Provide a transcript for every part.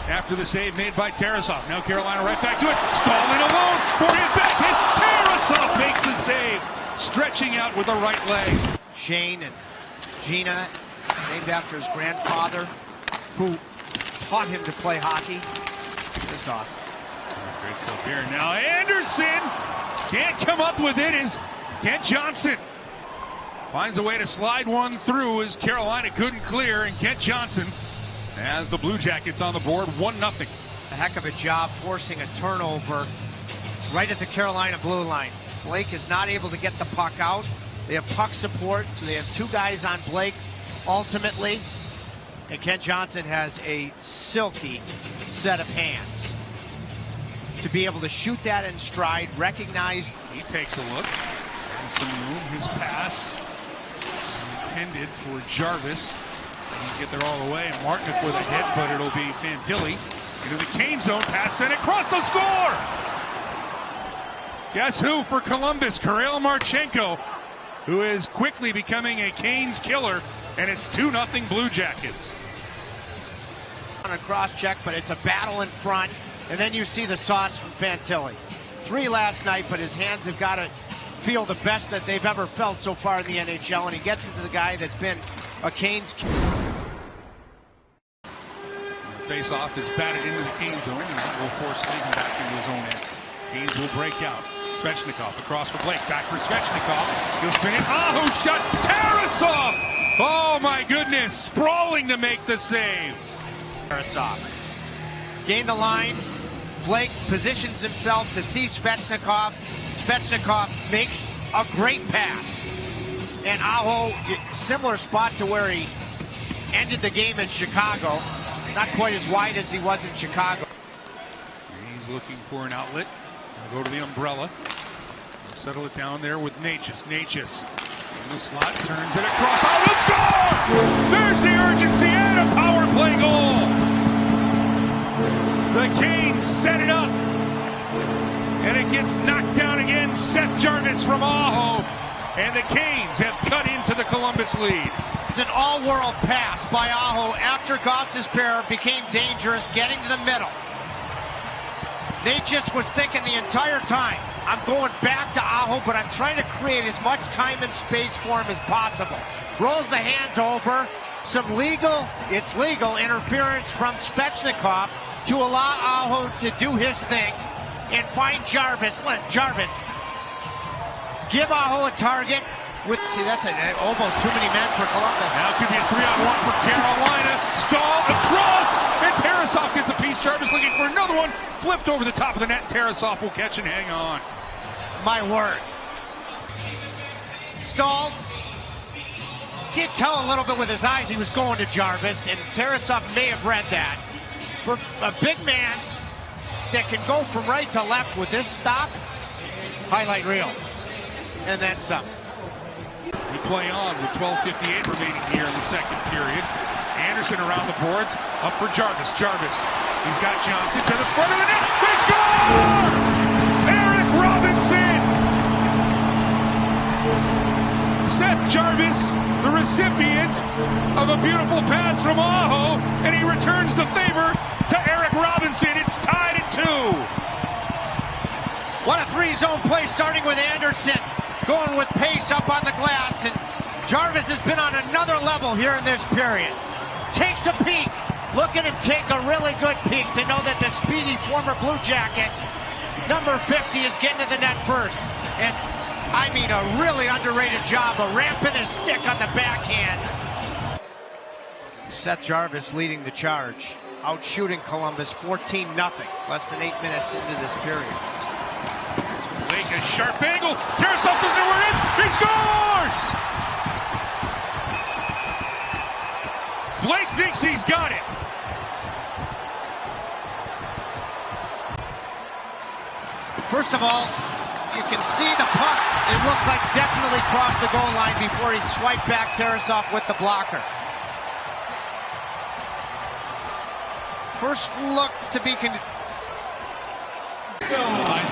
after the save made by Tarasov. Now Carolina right back to it. Stalling alone. 40th back hit. Tarasov makes the save. Stretching out with the right leg. Shane and Gina, named after his grandfather, who taught him to play hockey. Just awesome. Great stuff here. Now Anderson can't come up with it. Is Kent Johnson finds a way to slide one through as Carolina couldn't clear, and Kent Johnson has the Blue Jackets on the board, 1-0. A heck of a job forcing a turnover right at the Carolina blue line. Blake is not able to get the puck out. They have puck support, so they have two guys on Blake ultimately. And Kent Johnson has a silky set of hands to be able to shoot that in stride, recognize. He takes a look. And some room. His pass intended for Jarvis. He get there all the way, and Martinick with a hit, but it'll be Fantilli into the Kane zone. Pass sent across the score. Guess who for Columbus? Kirill Marchenko, who is quickly becoming a Canes killer, and it's 2-0 Blue Jackets. On a cross check, but it's a battle in front, and then you see the sauce from Fantilli. 3 last night, but his hands have got to feel the best that they've ever felt so far in the NHL, and he gets into the guy that's been a Canes. Face-off is batted into the Canes zone, and that will force Slavin back into his own end. Canes will break out. Svechnikov across for Blake, back for Svechnikov. He'll spin it. Aho shot. Tarasov! Oh my goodness, sprawling to make the save. Tarasov gain the line. Blake positions himself to see Svechnikov. Svechnikov makes a great pass. And Aho, similar spot to where he ended the game in Chicago. Not quite as wide as he was in Chicago. He's looking for an outlet. He'll go to the umbrella. He'll settle it down there with Natchez. Natchez in the slot, turns it across. Oh, let's score! There's the urgency and a power play goal. The Canes set it up. And it gets knocked down again. Seth Jarvis from Aho. And the Canes have cut into the Columbus lead. It's an all-world pass by Aho after Gostisbehere became dangerous, getting to the middle. Natchez was thinking the entire time, I'm going back to Aho, but I'm trying to create as much time and space for him as possible. Rolls the hands over. Some legal interference from Svechnikov to allow Aho to do his thing and find Jarvis. Let Jarvis give Aho a target. See, that's almost too many men for Columbus. Now it could be a 3-on-1 for Carolina. Stall across, and Tarasov gets a piece. Jarvis looking for another one. Flipped over the top of the net. Tarasov will catch and hang on. My word. Stall did tell a little bit with his eyes he was going to Jarvis, and Tarasov may have read that. For a big man that can go from right to left with this stop, highlight reel. And then some. We play on with 12:58 remaining here in the second period. Anderson around the boards, up for Jarvis. Jarvis, he's got Johnson to the front of the net. They score! Eric Robinson! Seth Jarvis, the recipient of a beautiful pass from Aho, and he returns the favor to Eric Robinson. It's tied at 2. What a 3-zone play starting with Anderson. Going with pace up on the glass, and Jarvis has been on another level here in this period. Takes a peek, looking to take a really good peek to know that the speedy former Blue Jacket, number 50, is getting to the net first. And I mean a really underrated job of ramping his stick on the backhand. Seth Jarvis leading the charge, out shooting Columbus 14-0, less than 8 minutes into this period. Blake, a sharp angle. Tarasov doesn't know where it is. He scores! Blake thinks he's got it. First of all, you can see the puck. It looked like definitely crossed the goal line before he swiped back Tarasov with the blocker. First look to be behind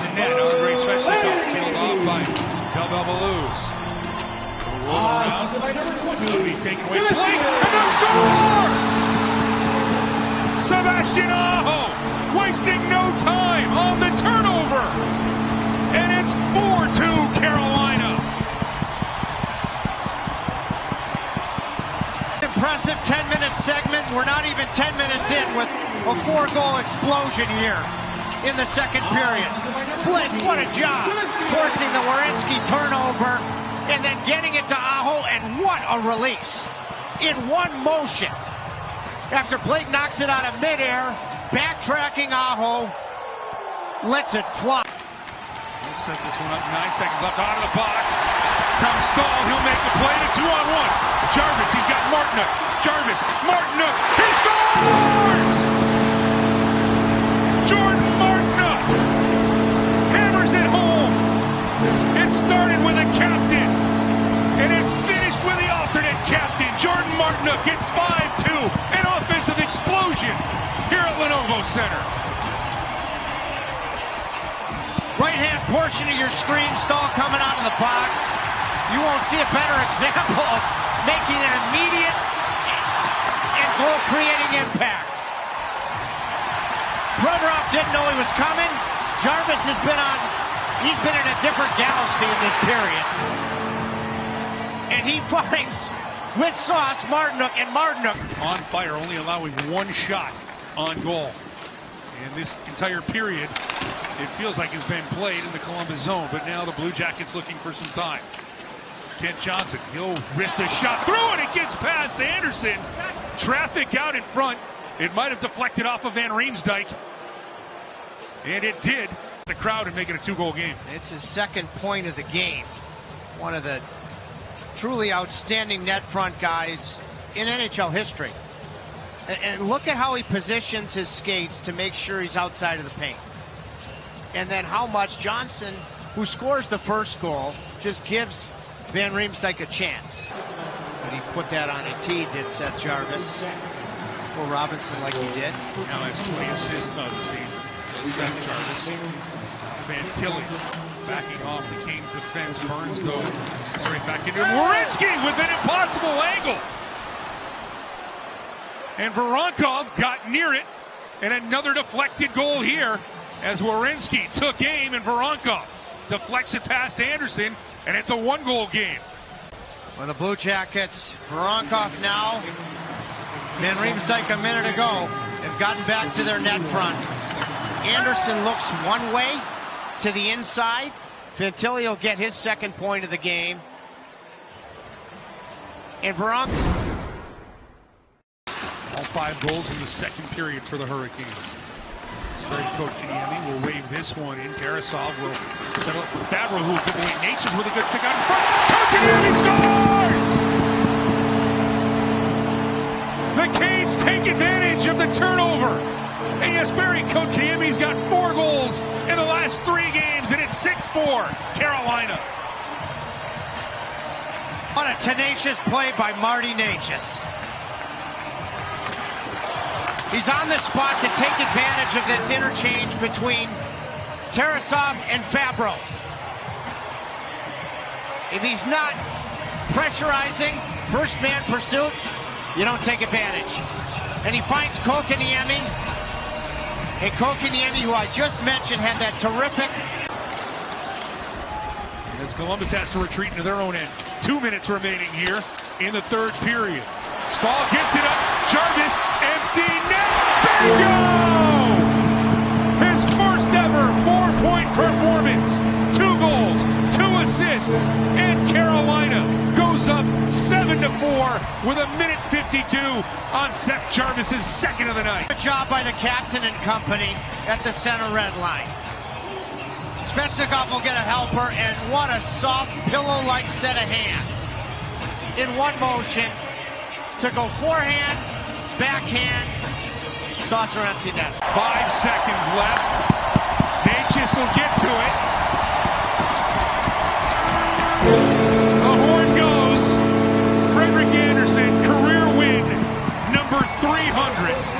the net, Andre Svechnikov sealed off by Belbelouz. Roll around. Will be taken away. Blake, and the score! Sebastian Aho wasting no time on the turnover. And it's 4-2 Carolina. Impressive 10-minute segment. We're not even 10 minutes in with a 4-goal explosion here in the second period. Blake, what a job forcing the Werenski turnover and then getting it to Aho, and what a release in one motion. After Blake knocks it out of midair, backtracking Aho lets it fly. He'll set this one up, 9 seconds left, out of the box. Comes Stahl, he'll make the play to 2-on-1. Jarvis, he's got Martinook. Jarvis, Martinook, he scores! Jordan Martinook hammers it home. It started with a captain, and it's finished with the alternate captain. Jordan Martinook gets 5-2, an offensive explosion here at Lenovo Center. Right-hand portion of your screen, Stahl coming out of the box. You won't see a better example of making an immediate and goal-creating impact. Provorov didn't know he was coming. Jarvis has been on, he's been in a different galaxy in this period. And he finds, with Sauce, Martinook, and Martinook on fire, only allowing one shot on goal. And this entire period, it feels like it's been played in the Columbus zone, but now the Blue Jackets looking for some time. Kent Johnson, he'll risk a shot through it. It gets past Anderson. Traffic out in front. It might have deflected off of Van Riemsdyk. And it did. The crowd and make it a 2-goal game. It's his second point of the game. One of the truly outstanding net front guys in NHL history. And look at how he positions his skates to make sure he's outside of the paint. And then how much Johnson, who scores the first goal, just gives Van Riemsdyk a chance. But he put that on a tee, did Seth Jarvis. Or Robinson like he did. Now has 20 assists on the season. Seth Jarvis. Van Tilly backing off the Kings defense. Burns, though, straight back into Werenski with an impossible angle. And Voronkov got near it. And another deflected goal here as Werenski took aim, and Voronkov deflects it past Anderson, and it's a 1-goal game. Well, the Blue Jackets, Voronkov now, Van Riemsdyk a minute ago, have gotten back to their net front. Anderson looks one way to the inside. Fantilli will get his second point of the game. And Voronkov. All 5 goals in the second period for the Hurricanes. Great coach Gianni will wave this one in. Tarasov will settle it for Fabro, who will give away Natchez with a good stick out in front. Kotkaniemi scores! The Canes take advantage of the turnover. And yes, Barry Kotkaniemi's got 4 goals in the last 3 games, and it's 6-4 Carolina. What a tenacious play by Marty Natchez. He's on the spot to take advantage of this interchange between Tarasov and Fabro. If he's not pressurizing first man pursuit, you don't take advantage. And he finds Kotkaniemi. And Kotkaniemi, who I just mentioned, had that terrific. As Columbus has to retreat into their own end. 2 minutes remaining here in the third period. Stahl gets it up. Jarvis, empty net. Bingo! His first ever 4-point performance. 2 goals, 2 assists, and Carolina goes up 7-4 with 1:52 on Seth Jarvis' second of the night. Good job by the captain and company at the center red line. Svechnikov will get a helper, and what a soft pillow-like set of hands. In one motion, to go forehand, backhand, saucer empty net. 5 seconds left. Natchez will get to it. The horn goes. Frederik Andersen, career win, number 300.